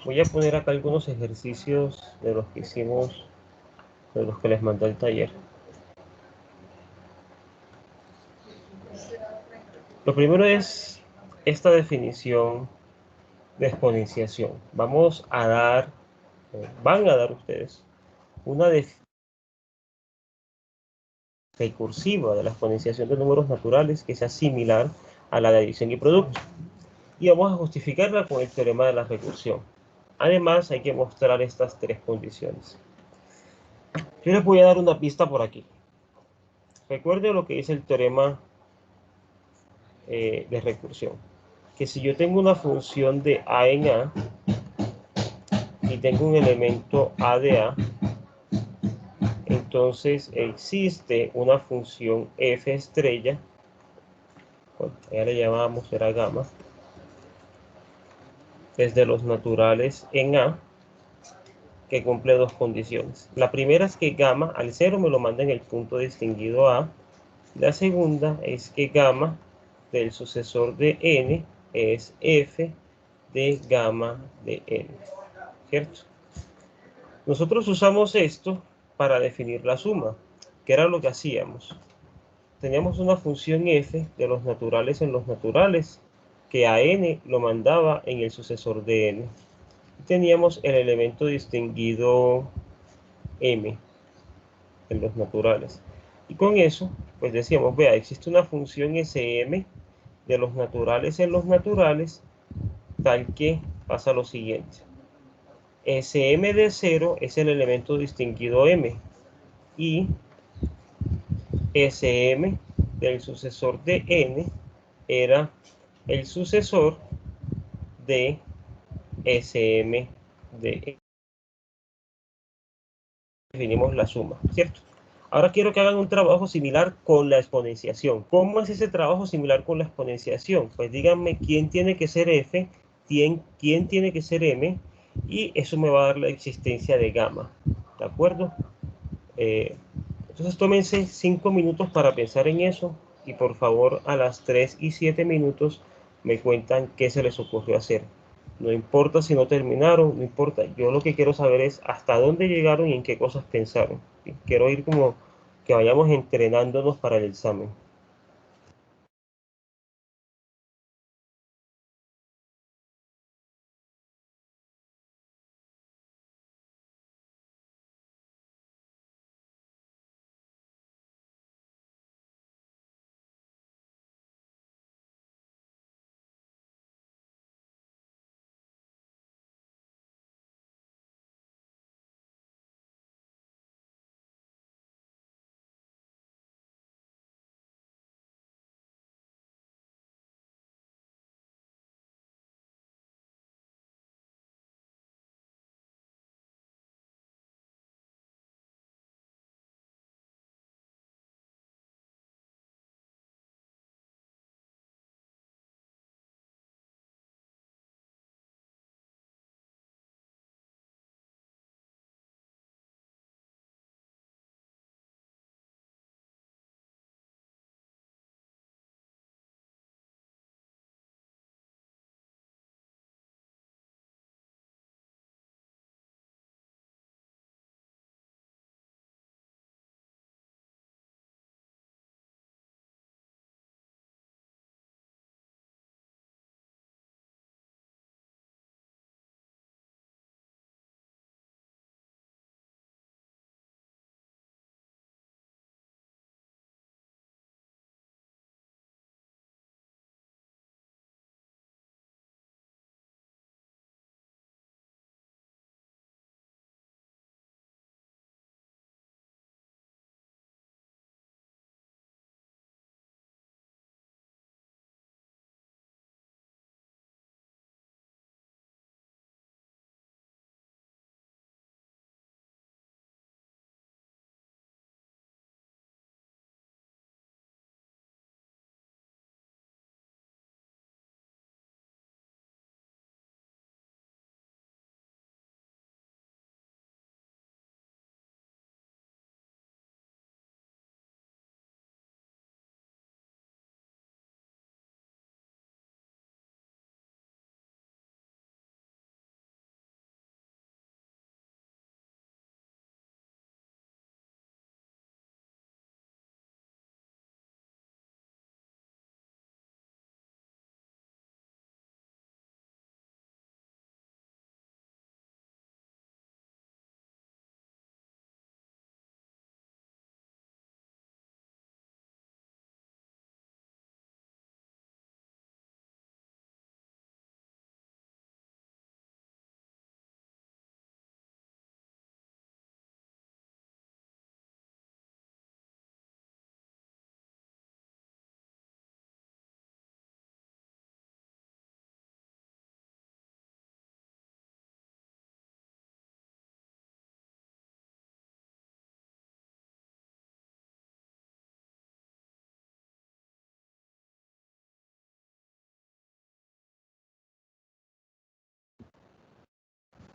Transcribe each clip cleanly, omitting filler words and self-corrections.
Voy a poner acá algunos ejercicios de los que hicimos, de los que les mandé el taller. Lo primero es esta definición de exponenciación. Van a dar ustedes una definición recursiva de la exponenciación de números naturales que sea similar a la de adición y producto. Y vamos a justificarla con el teorema de la recursión. Además, hay que mostrar estas tres condiciones. Yo les voy a dar una pista por aquí. Recuerden lo que dice el teorema de recursión. Que si yo tengo una función de a en a y tengo un elemento a de a, entonces existe una función f estrella, bueno, ya le llamamos, era gamma, desde los naturales en a, que cumple dos condiciones. La primera es que gamma al cero me lo manda en el punto distinguido a. La segunda es que gamma del sucesor de n es f de gamma de n, ¿cierto? Nosotros usamos esto para definir la suma, que era lo que hacíamos. Teníamos una función f de los naturales en los naturales, que a n lo mandaba en el sucesor de n. Teníamos el elemento distinguido m en los naturales. Y con eso, pues decíamos, vea, existe una función Sm de los naturales en los naturales, tal que pasa lo siguiente. Sm de 0 es el elemento distinguido m, y Sm del sucesor de n era el sucesor de Sm de n. Definimos la suma, ¿cierto? Ahora quiero que hagan un trabajo similar con la exponenciación. ¿Cómo es ese trabajo similar con la exponenciación? Pues díganme quién tiene que ser f, quién tiene que ser m, y eso me va a dar la existencia de gamma, ¿de acuerdo? Entonces tómense 5 minutos para pensar en eso, y por favor a las 3 y 7 minutos me cuentan qué se les ocurrió hacer. No importa si no terminaron, no importa. Yo lo que quiero saber es hasta dónde llegaron y en qué cosas pensaron. Quiero ir como que vayamos entrenándonos para el examen.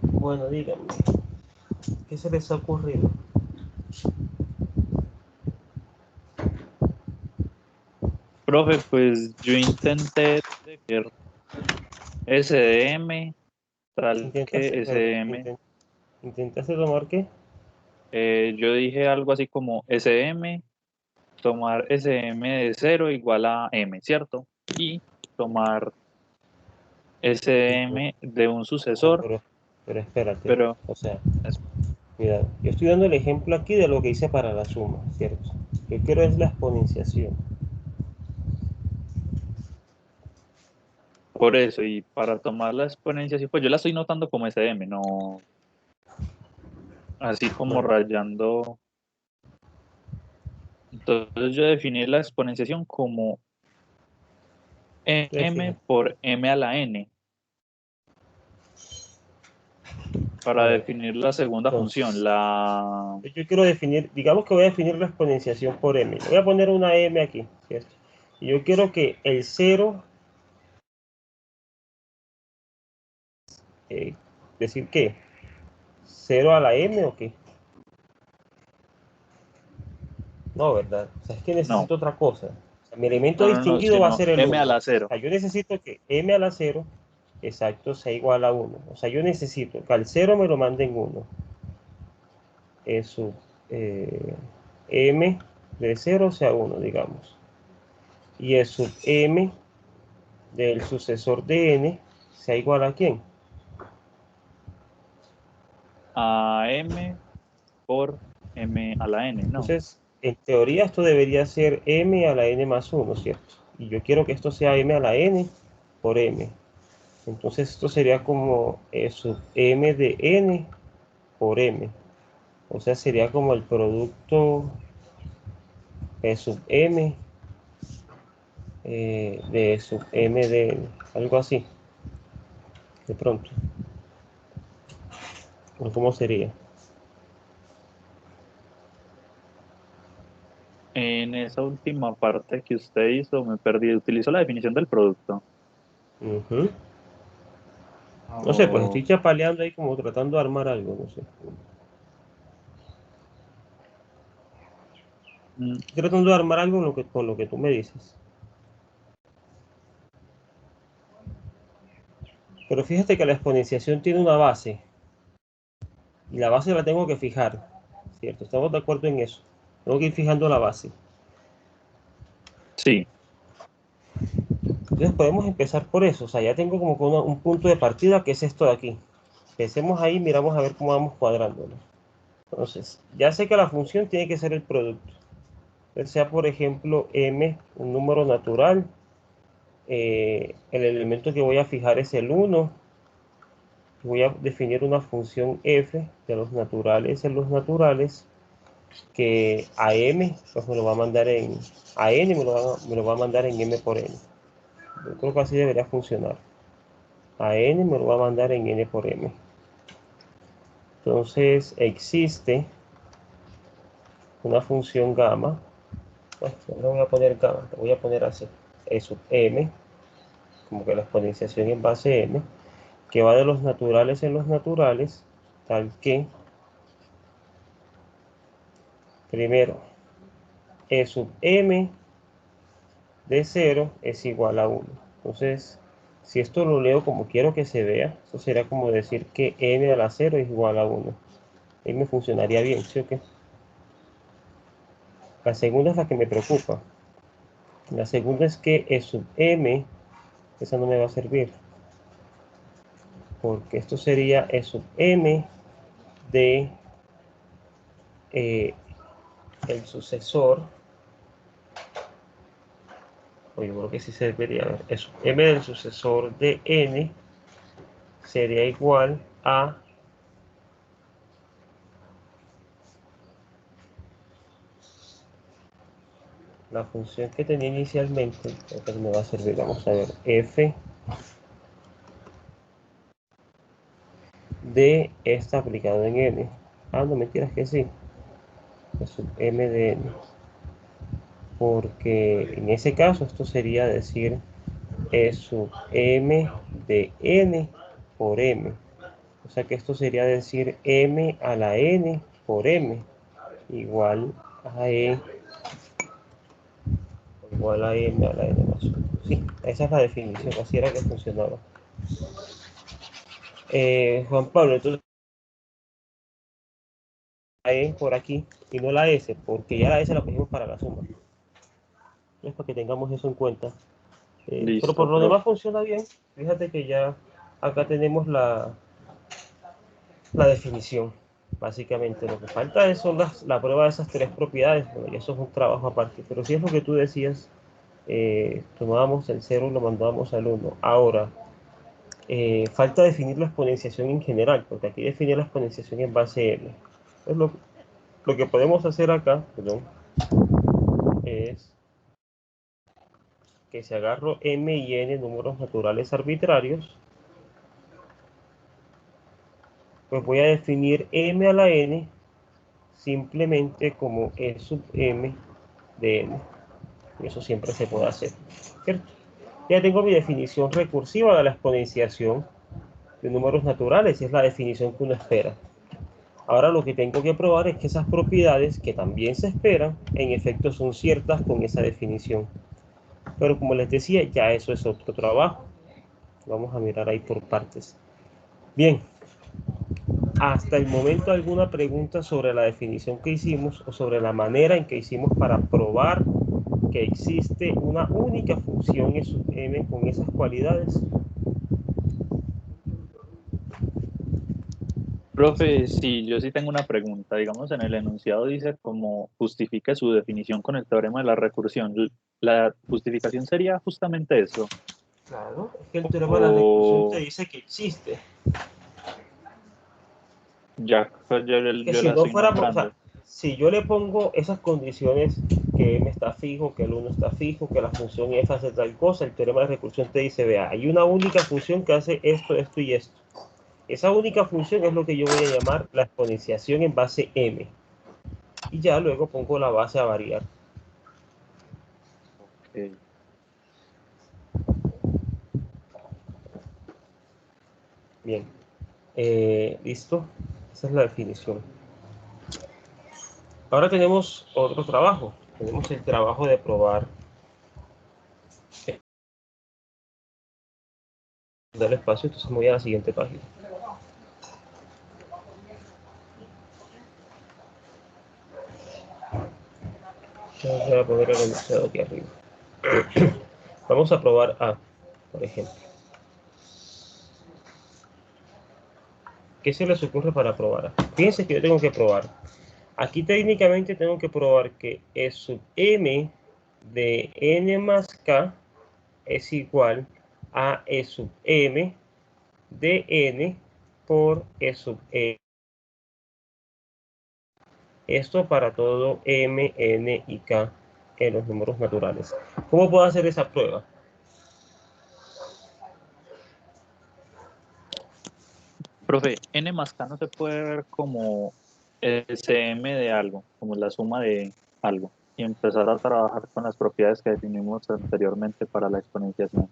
Bueno, díganme, ¿qué se les ha ocurrido? Profe, pues yo intenté decir SDM, tal que SM. ¿Intentaste tomar qué? Yo dije algo así como SM, tomar SM de 0 igual a M, ¿cierto? Y tomar No, SM de un no, sucesor, pero espérate, pero o sea, es cuidado. Yo estoy dando el ejemplo aquí de lo que hice para la suma, ¿cierto? Yo quiero es la exponenciación. por eso. Y para tomar la exponencia, sí, pues yo la estoy notando como SM, no así como Bueno, rayando. Entonces yo definí la exponenciación como entonces M fíjate, por M a la N a para ver, definir la segunda función, entonces, la yo quiero definir, digamos que voy a definir la exponenciación por m. Voy a poner una m aquí, ¿cierto? Y yo quiero que el 0, decir que 0 a la m o qué. No, ¿verdad? O sea, es que no, necesito otra cosa. O sea, mi elemento no, distinguido va a sino ser el M a 1. la O cero. sea, yo necesito que m a la 0, exacto, sea igual a 1. O sea, yo necesito que al 0 me lo manden 1. Eso, eh, m de 0 sea 1, digamos. Y el sub m del sucesor de n sea igual a quién. A M por M a la N, no. Entonces, en teoría esto debería ser m a la n más 1, ¿cierto? Y yo quiero que esto sea m a la n por m. Entonces esto sería como sub m de n por m. O sea, sería como el producto sub m de sub m de n. Algo así, de pronto. ¿O cómo sería? En esa última parte que usted hizo, me perdí. Utilizó la definición del producto. Ujú. No sé, pues O, estoy chapaleando ahí como tratando de armar algo, no sé. mm, Estoy tratando de armar algo con lo que tú me dices. Pero fíjate que la exponenciación tiene una base. Y la base la tengo que fijar. ¿Cierto? Estamos de acuerdo en eso. Tengo que ir fijando la base. sí, Entonces podemos empezar por eso. O sea, ya tengo como que un punto de partida que es esto de aquí. Empecemos ahí y miramos a ver cómo vamos cuadrándolo. Entonces, ya sé que la función tiene que ser el producto. Sea, por ejemplo, m, un número natural. El elemento que voy a fijar es el 1. Voy a definir una función f de los naturales en los naturales que a m pues me lo va a mandar en a n me lo va a mandar en m por n. Yo creo que así debería funcionar. A n me lo va a mandar en n por m. Entonces existe una función gamma. Bueno, no le voy a poner gamma, le voy a poner así. E sub m, como que la exponenciación en base m, que va de los naturales en los naturales, tal que primero e sub m de 0 es igual a 1. Entonces, si esto lo leo como quiero que se vea, eso sería como decir que n a la 0 es igual a 1. Ahí me funcionaría bien, ¿sí o qué? La segunda es la que me preocupa. La segunda es que e sub m, esa no me va a servir, porque esto sería e sub m de el sucesor, o yo creo que sí se debería ver, e sub m del sucesor de n sería igual a la función que tenía inicialmente, que me va a servir, vamos a ver, f de esta aplicado en n. Ah, no, mentiras que sí, es sub m de n, porque en ese caso esto sería decir e sub m de n por m. O sea que esto sería decir m a la n por m igual a m a la n más 1. Sí, esa es la definición, así era que funcionaba. Juan Pablo, entonces la E por aquí y no la S, porque ya la S la pusimos para la suma. Es para que tengamos eso en cuenta. Pero por Listo, lo profe. demás funciona bien. Fíjate que ya acá tenemos la definición. Básicamente lo que falta es la prueba de esas tres propiedades. Bueno, y eso es un trabajo aparte. Pero si es lo que tú decías, tomábamos el 0 y lo mandábamos al 1. Ahora, falta definir la exponenciación en general, porque aquí define la exponenciación en base n. Entonces, lo que podemos hacer acá, perdón, es que si agarro m y n números naturales arbitrarios, pues voy a definir m a la n simplemente como e sub m de n. Y eso siempre se puede hacer, ¿cierto? Ya tengo mi definición recursiva de la exponenciación de números naturales, y es la definición que uno espera. Ahora lo que tengo que probar es que esas propiedades que también se esperan, en efecto son ciertas con esa definición. Pero como les decía, ya eso es otro trabajo. Vamos a mirar ahí por partes. Bien, hasta el momento, ¿alguna pregunta sobre la definición que hicimos o sobre la manera en que hicimos para probar que existe una única función E sub m con esas cualidades? Profe, sí, yo sí tengo una pregunta. Digamos, en el enunciado dice cómo justifique su definición con el teorema de la recursión. ¿La justificación sería justamente eso? Claro, es que el teorema de la recursión te O dice que existe. ya, pues, Es que yo si la no estoy fuéramos, o sea, nombrando. si yo le pongo esas condiciones, que m está fijo, que el 1 está fijo, que la función f hace tal cosa, el teorema de recursión te dice, vea, hay una única función que hace esto, esto y esto. Esa única función es lo que yo voy a llamar la exponenciación en base m. Y ya luego pongo la base a variar. Ok. Bien, listo. Esa es la definición. Ahora tenemos otro trabajo. Tenemos el trabajo de probar. Dar espacio, entonces me voy a la siguiente página. Voy a poner el enunciado aquí arriba. Vamos a probar A, por ejemplo. ¿Qué se les ocurre para probar A? Fíjense que yo tengo que probar. Aquí técnicamente tengo que probar que E sub m de n más k es igual a E sub m de n por E sub m. Esto para todo m, n y k en los números naturales. ¿Cómo puedo hacer esa prueba? Profe, n más k no se puede ver como Sm de algo, como la suma de algo, y empezar a trabajar con las propiedades que definimos anteriormente para la exponenciación.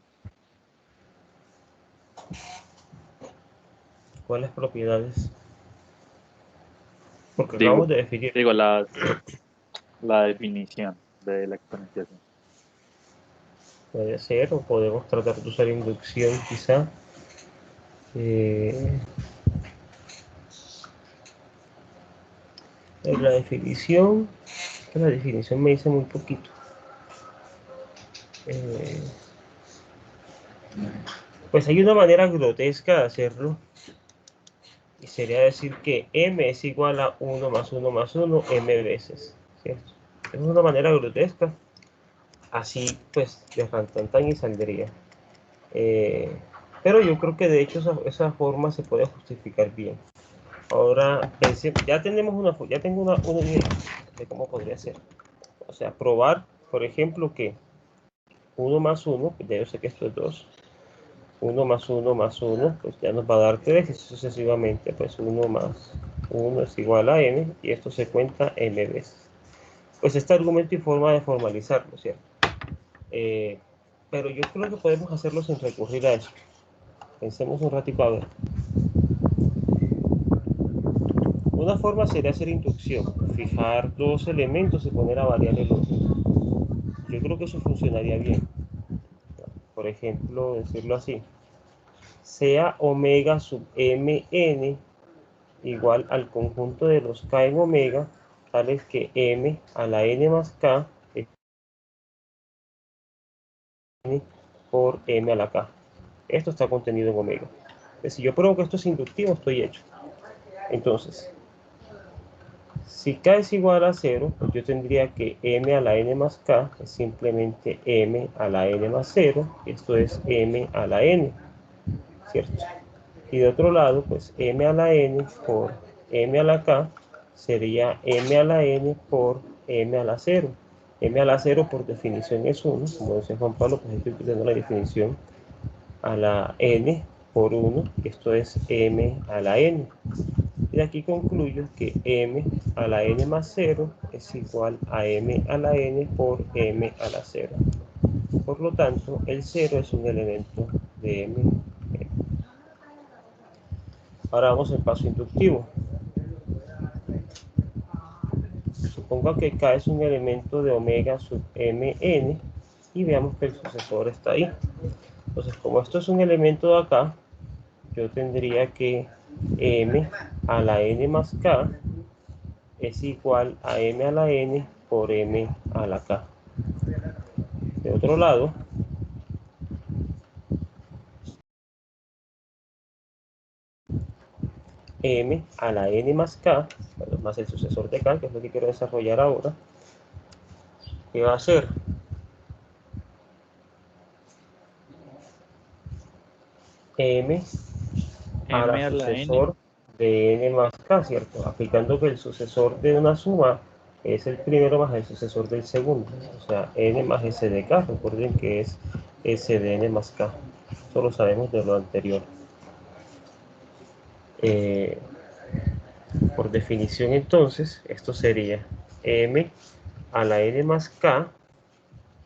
¿Cuáles propiedades? Porque acabamos Digo, de definir. digo la definición de la exponenciación. Puede ser, o podemos tratar de usar inducción quizá. Eh, la definición, la definición me dice muy poquito. Eh, pues hay una manera grotesca de hacerlo, y sería decir que m es igual a 1 más 1 más 1 m veces, ¿cierto? Es una manera grotesca, así pues de rantantan y saldría. Pero yo creo que de hecho esa forma se puede justificar bien. Ahora, ya tenemos ya tengo una idea de cómo podría ser. O sea, probar, por ejemplo, que 1 más 1, pues ya yo sé que esto es 2. 1 más 1 más 1, pues ya nos va a dar 3 y sucesivamente, pues 1 más 1 es igual a m y esto se cuenta m veces. Pues este argumento y forma de formalizarlo, ¿cierto? Pero yo creo que podemos hacerlo sin recurrir a eso. Pensemos un ratito a ver. Una forma sería hacer inducción, fijar dos elementos y poner a variar el orden. Yo creo que eso funcionaría bien. Por ejemplo, decirlo así. Sea omega sub mn igual al conjunto de los k en omega, tales que m a la n más k es n por m a la k. Esto está contenido en omega. Entonces, si yo pruebo que esto es inductivo, estoy hecho. Entonces, si k es igual a 0, pues yo tendría que m a la n más k es simplemente m a la n más 0. Esto es m a la n, ¿cierto? Y de otro lado, pues m a la n por m a la k sería m a la n por m a la 0. M a la 0 por definición es 1. Como decía Juan Pablo, pues estoy utilizando la definición a la n por 1. Esto es m a la n. Y de aquí concluyo que m a la n más 0 es igual a m a la n por m a la 0. Por lo tanto, el 0 es un elemento de m. Ahora vamos al paso inductivo. Supongo que k es un elemento de omega sub mn y veamos que el sucesor está ahí. Entonces, como esto es un elemento de acá, yo tendría que m a la n más k es igual a m a la n por m a la k. De otro lado, m a la n más k, bueno, más el sucesor de k, que es lo que quiero desarrollar ahora, ¿qué va a ser? M a la M a la N. sucesor de n más k, ¿cierto? Aplicando que el sucesor de una suma es el primero más el sucesor del segundo, o sea, n más s de k. Recuerden que es s de n más k. Eso lo sabemos de lo anterior. Por definición, entonces, esto sería m a la n más k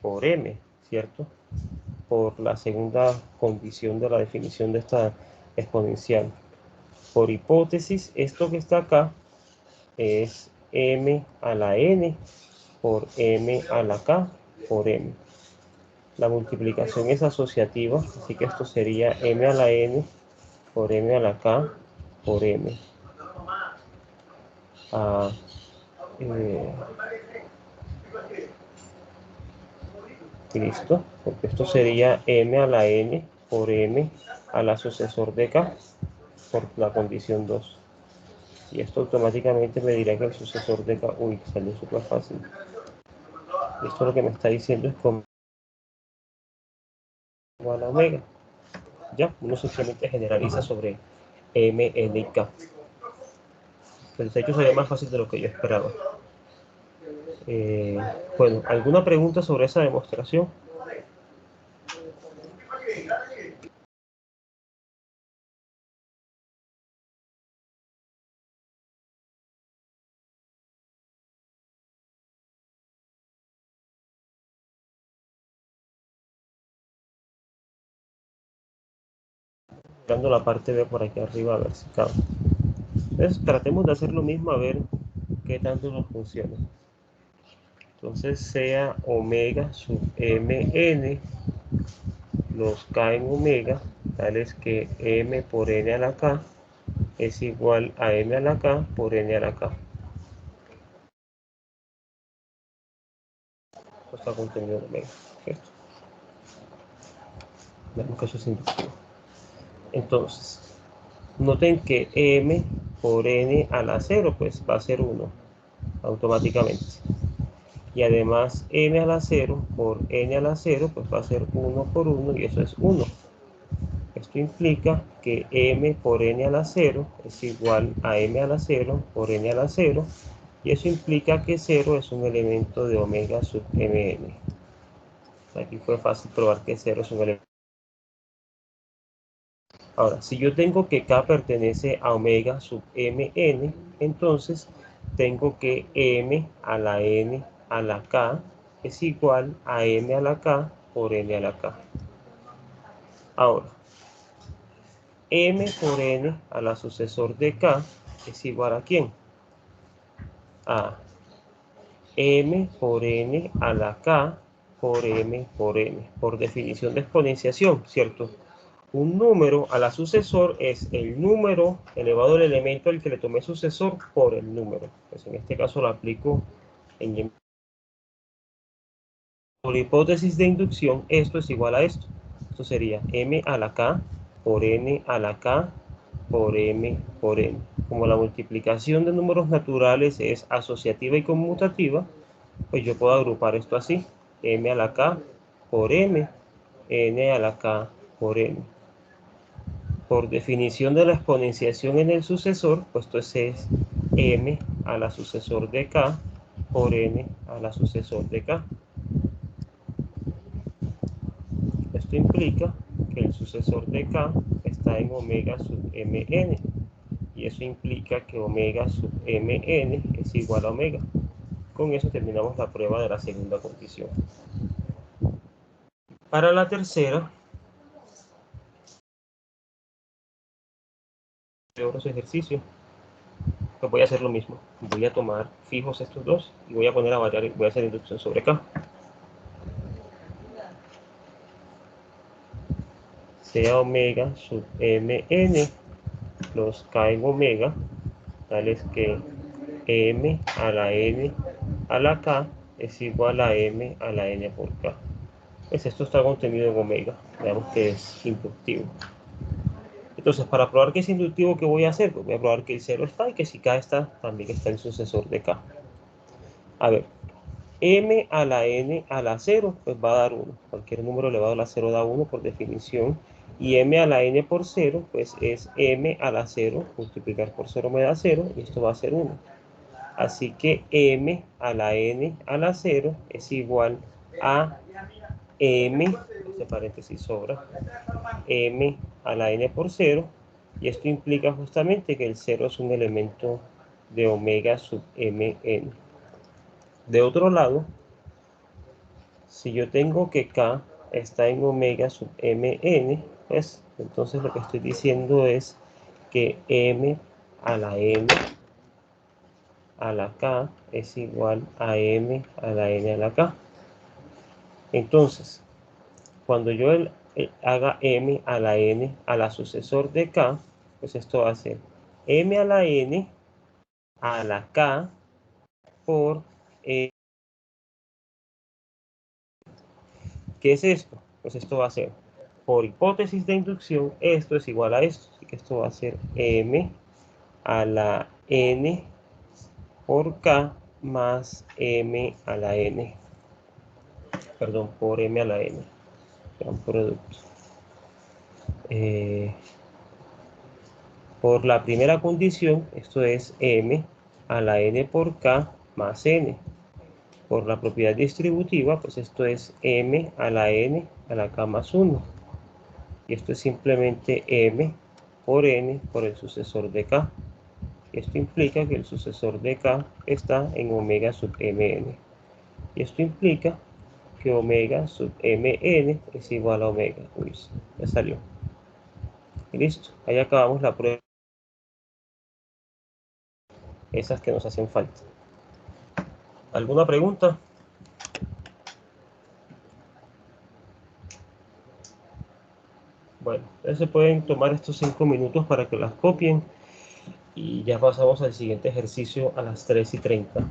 por m, ¿cierto? Por la segunda condición de la definición de esta exponencial. Por hipótesis, esto que está acá es m a la n por m a la k por m. La multiplicación es asociativa, así que esto sería m a la n por m a la k por m. Listo, porque esto sería m a la n por m a la sucesor de k por la condición 2. Y esto automáticamente me dirá que el sucesor de k, uy, salió súper fácil. Esto lo que me está diciendo es como a la omega. Ya, uno simplemente generaliza sobre m, n y k. El hecho sería más fácil de lo que yo esperaba. Bueno, ¿alguna pregunta sobre esa demostración? Dando la parte B por aquí arriba a ver si cabe. Entonces tratemos de hacer lo mismo a ver qué tanto nos funciona. Entonces sea omega sub mn los k en omega, tales que m por n a la k es igual a m a la k por n a la k. Esto está contenido en omega, ¿cierto? Vemos que eso es inductivo. Entonces, noten que m por n a la 0 pues va a ser 1 automáticamente. Y además m a la 0 por n a la 0 pues va a ser 1 por 1 y eso es 1. Esto implica que m por n a la 0 es igual a m a la 0 por n a la 0 y eso implica que 0 es un elemento de omega sub mn. Aquí fue fácil probar que 0 es un elemento. Ahora, si yo tengo que k pertenece a omega sub mn, entonces tengo que m a la n a la k es igual a m a la k por n a la k. Ahora, m por n a la sucesor de k es igual a ¿quién? a m por n a la k por m por n, por definición de exponenciación, ¿cierto? Un número a la sucesor es el número elevado al elemento al que le tomé sucesor por el número. Pues en este caso lo aplico en... Por hipótesis de inducción, esto es igual a esto. Esto sería m a la k por n a la k por m por n. Como la multiplicación de números naturales es asociativa y conmutativa, pues yo puedo agrupar esto así. M a la k por m, n a la k por n. Por definición de la exponenciación en el sucesor, pues esto es m a la sucesor de k por n a la sucesor de k. Esto implica que el sucesor de k está en omega sub mn, y eso implica que omega sub mn es igual a omega. Con eso terminamos la prueba de la segunda condición. Para la tercera, otros ejercicios, pues voy a hacer lo mismo. Voy a tomar fijos estos dos y voy a poner a variar, voy a hacer inducción sobre k. Sea omega sub mn los k en omega, tales que m a la n a la k es igual a m a la n por k. Pues esto está contenido en omega, veamos que es inductivo. Entonces, para probar que es inductivo, ¿qué voy a hacer? Pues voy a probar que el 0 está y que si k está, también está el sucesor de k. A ver, m a la n a la 0, pues va a dar 1. Cualquier número elevado a la 0 da 1 por definición. Y m a la n por 0, pues es m a la 0, multiplicar por 0 me da 0, y esto va a ser 1. Así que m a la n a la 0 es igual a m, este paréntesis sobra, m a la n por 0, y esto implica justamente que el 0 es un elemento de omega sub mn. De otro lado, si yo tengo que k está en omega sub mn, pues entonces lo que estoy diciendo es que m a la n a la k es igual a m a la n a la k. Entonces, cuando yo haga m a la n a la sucesor de k, pues esto va a ser m a la n a la k por... ¿qué es esto? Pues esto va a ser, por hipótesis de inducción, esto es igual a esto. Así que esto va a ser m a la n por k más m a la n. Perdón, por m a la n. Gran producto. Por la primera condición, esto es m a la n por k más n. Por la propiedad distributiva, pues esto es m a la n a la k más 1. Y esto es simplemente m por n por el sucesor de k. Esto implica que el sucesor de k está en omega sub mn. Y esto implica que omega sub mn es igual a omega. Uy, ya salió. Y listo. Ahí acabamos la prueba. Esas que nos hacen falta. ¿Alguna pregunta? Bueno, ya se pueden tomar estos 5 minutos para que las copien. Y ya pasamos al siguiente ejercicio a las 3:30.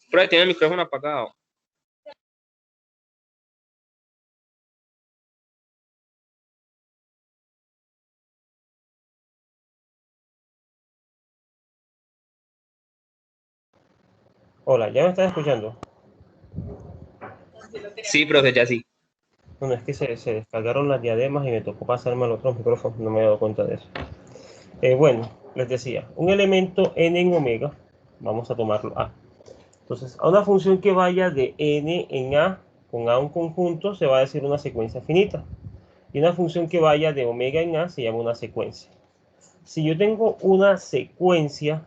Profe, tiene el micrófono apagado. Hola, ¿ya me estás escuchando? Sí, profe, ya sí. Bueno, es que se descargaron las diademas y me tocó pasarme al otro micrófono, no me he dado cuenta de eso. Bueno, les decía, un elemento n en omega, vamos a tomarlo a. Entonces, a una función que vaya de n en a, con a un conjunto, se va a decir una secuencia finita. Y una función que vaya de omega en a se llama una secuencia. Si yo tengo una secuencia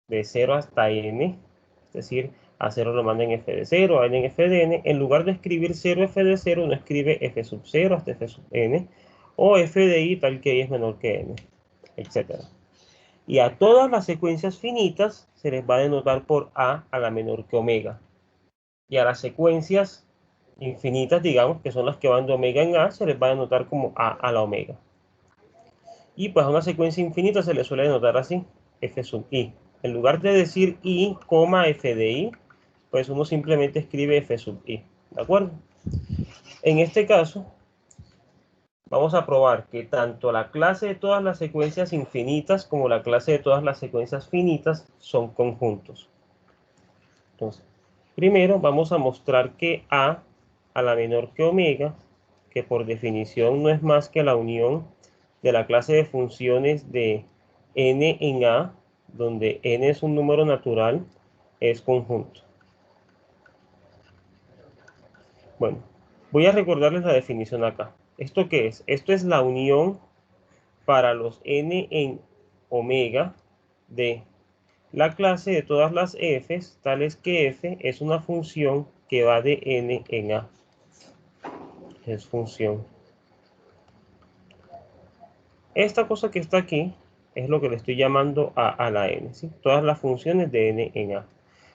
de 0 hasta n, es decir, a 0 lo manda en f de 0, a n en f de n, en lugar de escribir 0 f de 0, uno escribe f sub 0 hasta f sub n, o f de i tal que i es menor que n, etc. Y a todas las secuencias finitas se les va a denotar por a la menor que omega. Y a las secuencias infinitas, digamos, que son las que van de omega en a, se les va a denotar como a la omega. Y pues a una secuencia infinita se le suele denotar así, f sub i. En lugar de decir i, f de i, pues uno simplemente escribe f sub i. ¿De acuerdo? En este caso, vamos a probar que tanto la clase de todas las secuencias infinitas como la clase de todas las secuencias finitas son conjuntos. Entonces, primero vamos a mostrar que a la menor que omega, que por definición no es más que la unión de la clase de funciones de n en a, donde n es un número natural, es conjunto. Bueno, voy a recordarles la definición acá. ¿Esto qué es? Esto es la unión para los n en omega de la clase de todas las f's, tales que f es una función que va de n en a. Es función. Esta cosa que está aquí es lo que le estoy llamando a la n, ¿sí? Todas las funciones de n en a.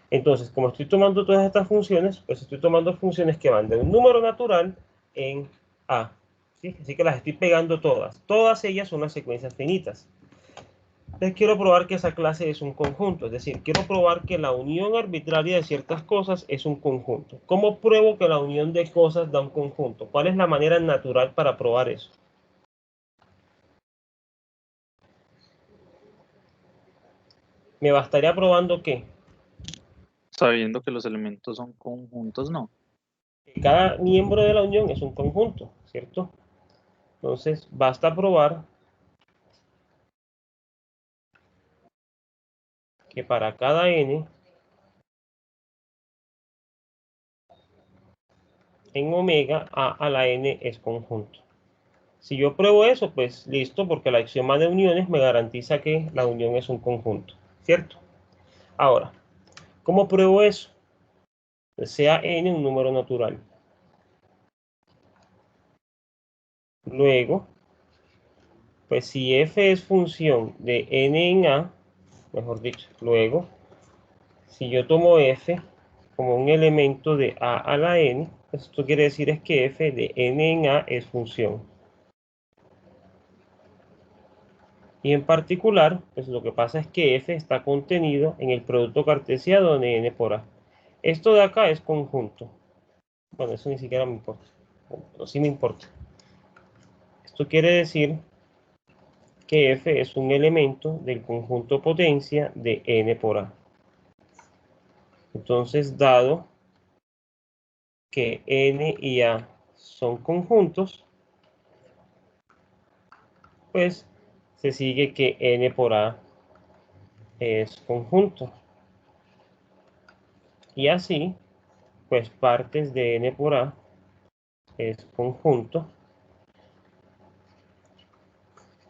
Entonces, como estoy tomando todas estas funciones, pues estoy tomando funciones que van de un número natural en a, ¿sí? Así que las estoy pegando todas. Todas ellas son las secuencias finitas. Entonces quiero probar que esa clase es un conjunto, es decir, quiero probar que la unión arbitraria de ciertas cosas es un conjunto. ¿Cómo pruebo que la unión de cosas da un conjunto? ¿Cuál es la manera natural para probar eso? ¿Me bastaría probando qué? Sabiendo que los elementos son conjuntos, no. Que cada miembro de la unión es un conjunto, ¿cierto? Entonces, basta probar que para cada n en omega, a la n es conjunto. Si yo pruebo eso, pues listo, porque el axioma de uniones me garantiza que la unión es un conjunto, ¿cierto? Ahora, ¿cómo pruebo eso? Pues sea n un número natural. Luego, pues si f es función de n en a, mejor dicho, luego, si yo tomo f como un elemento de a la n, pues esto quiere decir es que f de n en a es función. Y en particular, pues lo que pasa es que f está contenido en el producto cartesiano de n por a. Esto de acá es conjunto. Bueno, eso ni siquiera me importa. Pero sí me importa. Esto quiere decir que f es un elemento del conjunto potencia de n por a. Entonces, dado que n y a son conjuntos, pues se sigue que n por a es conjunto. Y así, pues partes de n por a es conjunto.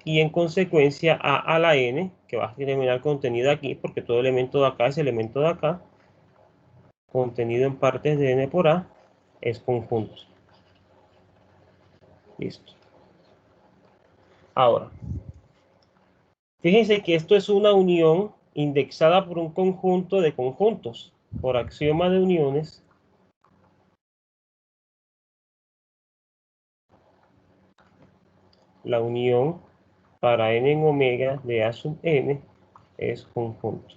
Y en consecuencia a la n, que va a terminar contenida aquí, porque todo elemento de acá es elemento de acá, contenido en partes de n por a, es conjunto. Listo. Ahora, fíjense que esto es una unión indexada por un conjunto de conjuntos. Por axioma de uniones, la unión para n en omega de a sub n es conjunto.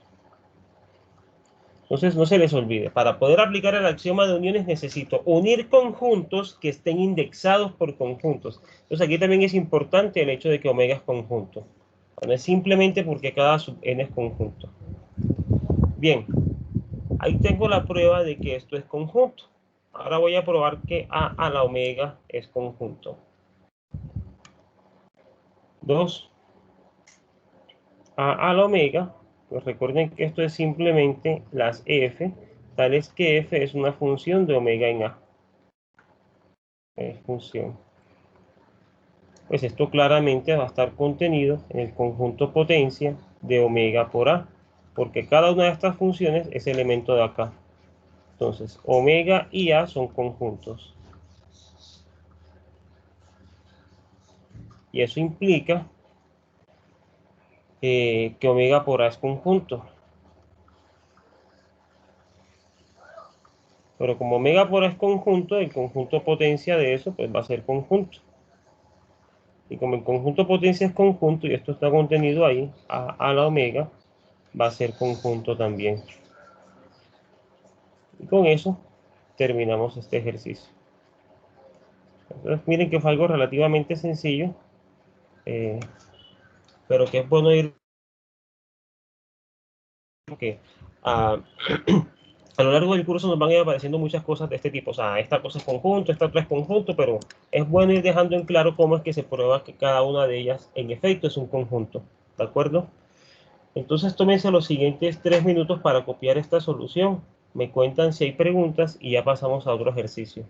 Entonces, no se les olvide, para poder aplicar el axioma de uniones necesito unir conjuntos que estén indexados por conjuntos. Entonces, aquí también es importante el hecho de que omega es conjunto. No es simplemente porque cada sub n es conjunto. Bien, ahí tengo la prueba de que esto es conjunto. Ahora voy a probar que a a la omega es conjunto. 2 a la omega, pues recuerden que esto es simplemente las f, tales que f es una función de omega en a. Es función. Pues esto claramente va a estar contenido en el conjunto potencia de omega por a, porque cada una de estas funciones es elemento de acá. Entonces, omega y a son conjuntos. Y eso implica que omega por a es conjunto. Pero como omega por a es conjunto, el conjunto potencia de eso pues va a ser conjunto. Y como el conjunto potencia es conjunto y esto está contenido ahí, a la omega va a ser conjunto también. Y con eso terminamos este ejercicio. Entonces miren que fue algo relativamente sencillo, pero que es bueno ir porque a lo largo del curso nos van a ir apareciendo muchas cosas de este tipo. O sea, esta cosa es conjunto, esta otra es conjunto, pero es bueno ir dejando en claro cómo es que se prueba que cada una de ellas en efecto es un conjunto. ¿De acuerdo? Entonces tómense los siguientes 3 minutos para copiar esta solución. Me cuentan si hay preguntas y ya pasamos a otro ejercicio.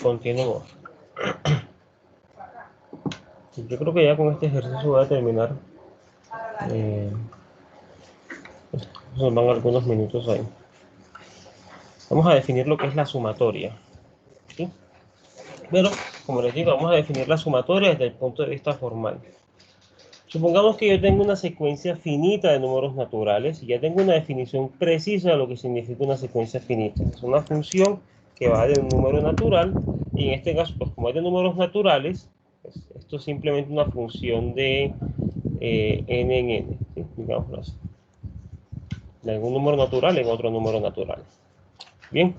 Continuamos. Yo creo que ya con este ejercicio voy a terminar. Nos van algunos minutos ahí. Vamos a definir lo que es la sumatoria. ¿Sí? Pero, como les digo, vamos a definir la sumatoria desde el punto de vista formal. Supongamos que yo tengo una secuencia finita de números naturales y ya tengo una definición precisa de lo que significa una secuencia finita. Es una función que va de un número natural y en este caso, pues como es de números naturales, pues, esto es simplemente una función de n en n, ¿sí? Digámoslo así. De algún número natural en otro número natural. Bien.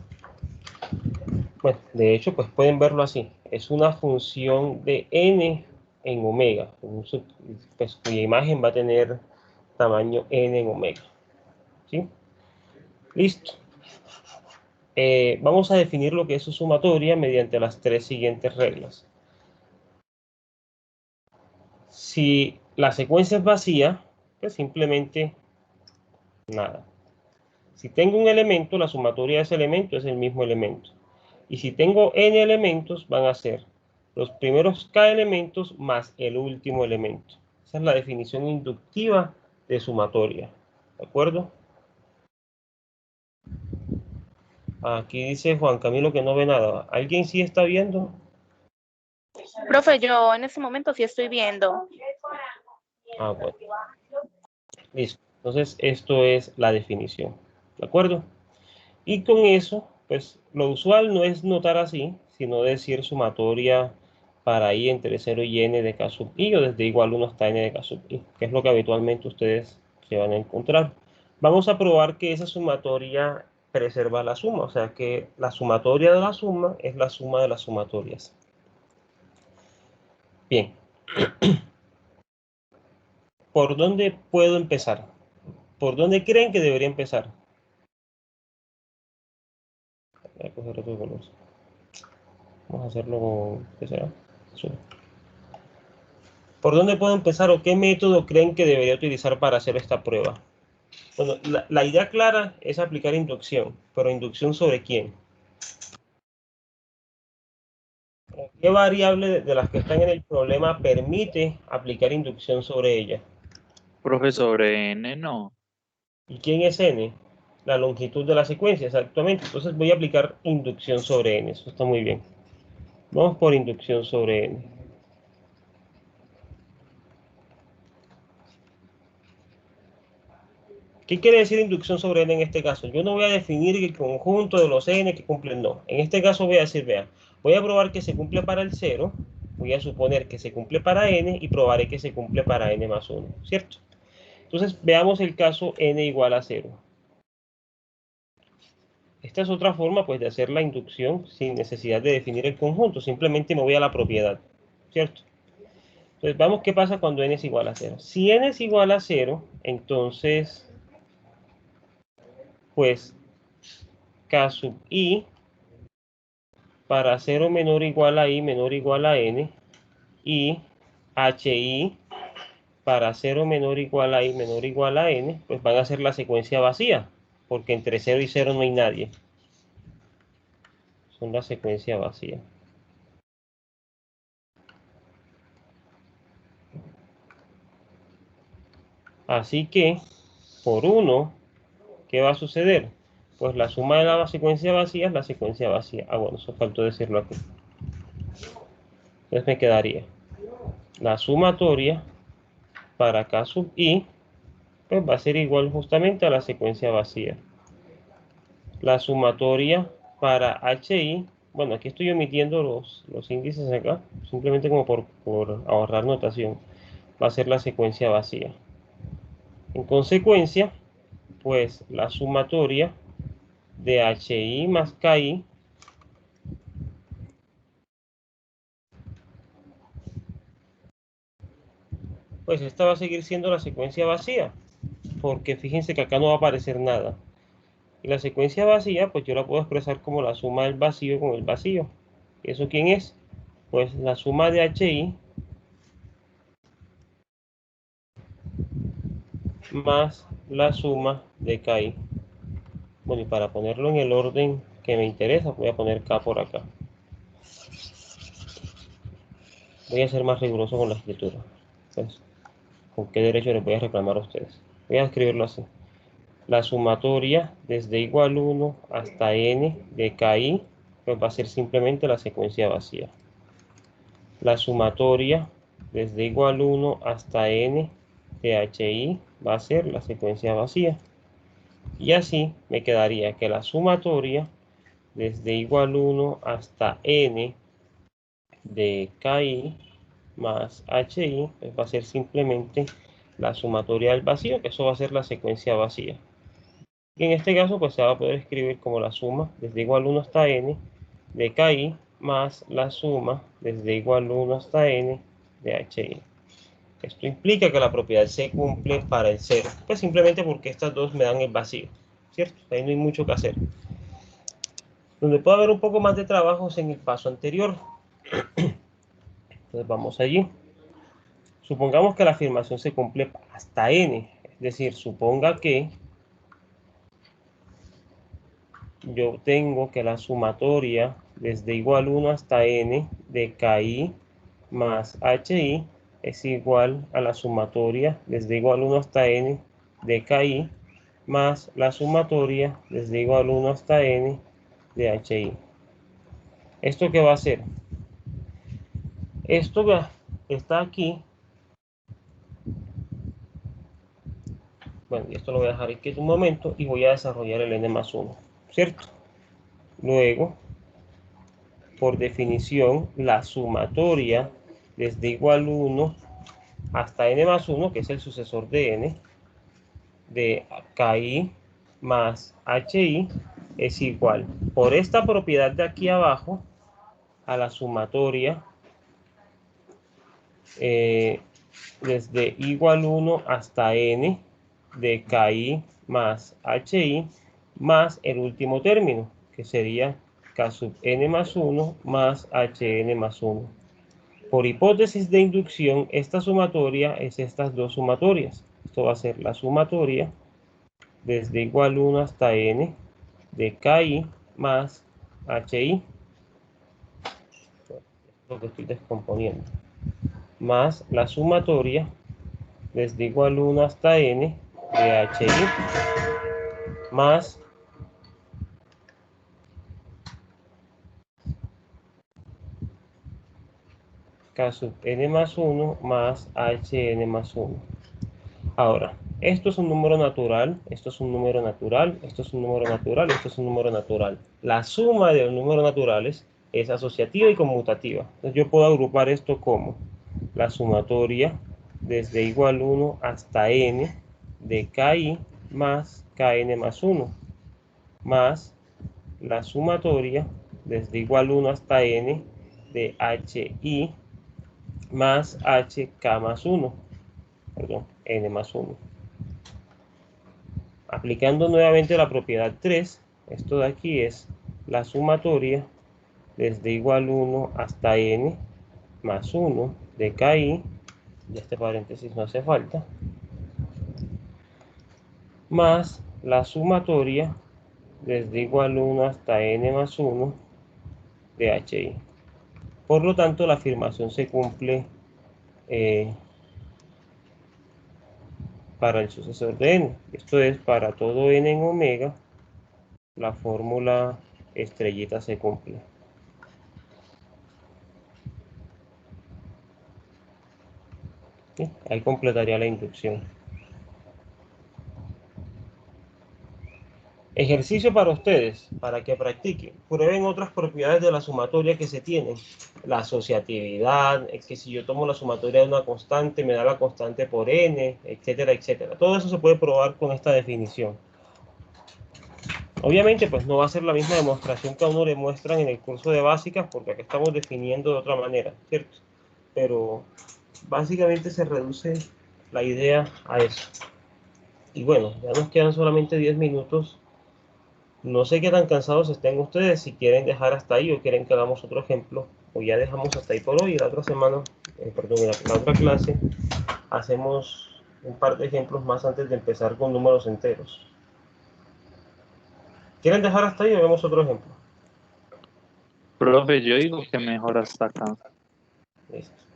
Bueno, de hecho, pues pueden verlo así. Es una función de n en omega, pues cuya imagen va a tener tamaño n en omega. ¿Sí? Listo. Vamos a definir lo que es su sumatoria mediante las tres siguientes reglas. Si la secuencia es vacía, pues simplemente nada. Si tengo un elemento, la sumatoria de ese elemento es el mismo elemento. Y si tengo n elementos, van a ser los primeros k elementos más el último elemento. Esa es la definición inductiva de sumatoria. ¿De acuerdo? Aquí dice Juan Camilo que no ve nada. ¿Alguien sí está viendo? Profe, yo en este momento sí estoy viendo. Ah, bueno. Listo. Entonces, esto es la definición. ¿De acuerdo? Y con eso, pues lo usual no es notar así, sino decir sumatoria para i entre 0 y n de k sub i, o desde igual 1 hasta n de k sub i, que es lo que habitualmente ustedes se van a encontrar. Vamos a probar que esa sumatoria preserva la suma, o sea que la sumatoria de la suma es la suma de las sumatorias. Bien. ¿Por dónde puedo empezar? ¿Por dónde creen que debería empezar? Voy a coger otro color. Vamos a hacerlo con... ¿qué será? Azul. ¿Por dónde puedo empezar o qué método creen que debería utilizar para hacer esta prueba? Bueno, la idea clara es aplicar inducción, pero ¿inducción sobre quién? ¿Qué variable de las que están en el problema permite aplicar inducción sobre ella? Profe, sobre n no. ¿Y quién es n? La longitud de la secuencia, exactamente. Entonces voy a aplicar inducción sobre n. Eso está muy bien. Vamos por inducción sobre n. ¿Qué quiere decir inducción sobre n en este caso? Yo no voy a definir el conjunto de los n que cumplen, no. En este caso voy a decir, vean, voy a probar que se cumple para el 0, voy a suponer que se cumple para n y probaré que se cumple para n más 1, ¿cierto? Entonces veamos el caso n igual a 0. Esta es otra forma pues de hacer la inducción sin necesidad de definir el conjunto, simplemente me voy a la propiedad, ¿cierto? Entonces vamos qué pasa cuando n es igual a 0. Si n es igual a 0, entonces pues k sub i para 0 menor o igual a i menor o igual a n y hi para 0 menor o igual a i menor o igual a n, pues van a ser la secuencia vacía, porque entre 0 y 0 no hay nadie. Son la secuencia vacía. Así que, por 1, ¿qué va a suceder? Pues la suma de la secuencia vacía es la secuencia vacía. Ah, bueno, eso faltó decirlo aquí. Entonces me quedaría la sumatoria para k sub i, pues va a ser igual justamente a la secuencia vacía. La sumatoria para hi, bueno, aquí estoy omitiendo los índices acá, simplemente como por ahorrar notación, va a ser la secuencia vacía. En consecuencia, pues la sumatoria de hi más ki pues esta va a seguir siendo la secuencia vacía, porque fíjense que acá no va a aparecer nada. Y la secuencia vacía, pues yo la puedo expresar como la suma del vacío con el vacío. ¿Y eso quién es? Pues la suma de hi más la suma de ki. Bueno, y para ponerlo en el orden que me interesa, voy a poner k por acá. Voy a ser más riguroso con la escritura. Entonces, ¿con qué derecho les voy a reclamar a ustedes? Voy a escribirlo así. La sumatoria desde igual 1 hasta n de ki, pues va a ser simplemente la secuencia vacía. La sumatoria desde igual 1 hasta n de hi va a ser la secuencia vacía. Y así me quedaría que la sumatoria desde igual 1 hasta n de ki más hi pues va a ser simplemente la sumatoria del vacío, que eso va a ser la secuencia vacía. Y en este caso pues se va a poder escribir como la suma desde igual 1 hasta n de ki más la suma desde igual 1 hasta n de HI. Esto implica que la propiedad se cumple para el 0. Pues simplemente porque estas dos me dan el vacío, ¿cierto? Ahí no hay mucho que hacer. Donde puede haber un poco más de trabajo es en el paso anterior. Entonces vamos allí. Supongamos que la afirmación se cumple hasta n. Es decir, suponga que yo tengo que la sumatoria desde igual 1 hasta n de KI más HI es igual a la sumatoria desde igual 1 hasta n de KI más la sumatoria desde igual 1 hasta n de HI. ¿Esto qué va a hacer? Esto está aquí. Bueno, y esto lo voy a dejar aquí un momento y voy a desarrollar el n más 1, ¿cierto? Luego, por definición, la sumatoria desde igual 1 hasta n más 1, que es el sucesor de n, de KI más HI, es igual, por esta propiedad de aquí abajo, a la sumatoria desde igual 1 hasta n de KI más HI más el último término, que sería K sub n más 1 más HN más 1. Por hipótesis de inducción, esta sumatoria es estas dos sumatorias. Esto va a ser la sumatoria desde igual 1 hasta n de KI más HI. Lo que estoy descomponiendo. Más la sumatoria desde igual 1 hasta n de HI más K sub n más 1 más HN más 1. Ahora, esto es un número natural, esto es un número natural, esto es un número natural, esto es un número natural. La suma de los números naturales es asociativa y conmutativa. Entonces yo puedo agrupar esto como la sumatoria desde igual 1 hasta n de KI más KN más 1 más la sumatoria desde igual 1 hasta n de HI más HK más 1, perdón, n más 1. Aplicando nuevamente la propiedad 3, esto de aquí es la sumatoria desde igual 1 hasta n más 1 de KI, y este paréntesis no hace falta, más la sumatoria desde igual 1 hasta n más 1 de HI. Por lo tanto, la afirmación se cumple para el sucesor de n. Esto es para todo n en omega, la fórmula estrellita se cumple. ¿Sí? Ahí completaría la inducción. Ejercicio para ustedes, para que practiquen. Prueben otras propiedades de la sumatoria que se tienen. La asociatividad, es que si yo tomo la sumatoria de una constante, me da la constante por n, etcétera, etcétera. Todo eso se puede probar con esta definición. Obviamente, pues no va a ser la misma demostración que a uno le muestran en el curso de básicas, porque acá estamos definiendo de otra manera, ¿cierto? Pero básicamente se reduce la idea a eso. Y bueno, ya nos quedan solamente 10 minutos. No sé qué tan cansados estén ustedes, si quieren dejar hasta ahí o quieren que hagamos otro ejemplo, o ya dejamos hasta ahí por hoy. Y la otra semana, perdón, la otra clase, hacemos un par de ejemplos más antes de empezar con números enteros. ¿Quieren dejar hasta ahí o vemos otro ejemplo? Profe, yo digo que mejor hasta acá. Listo.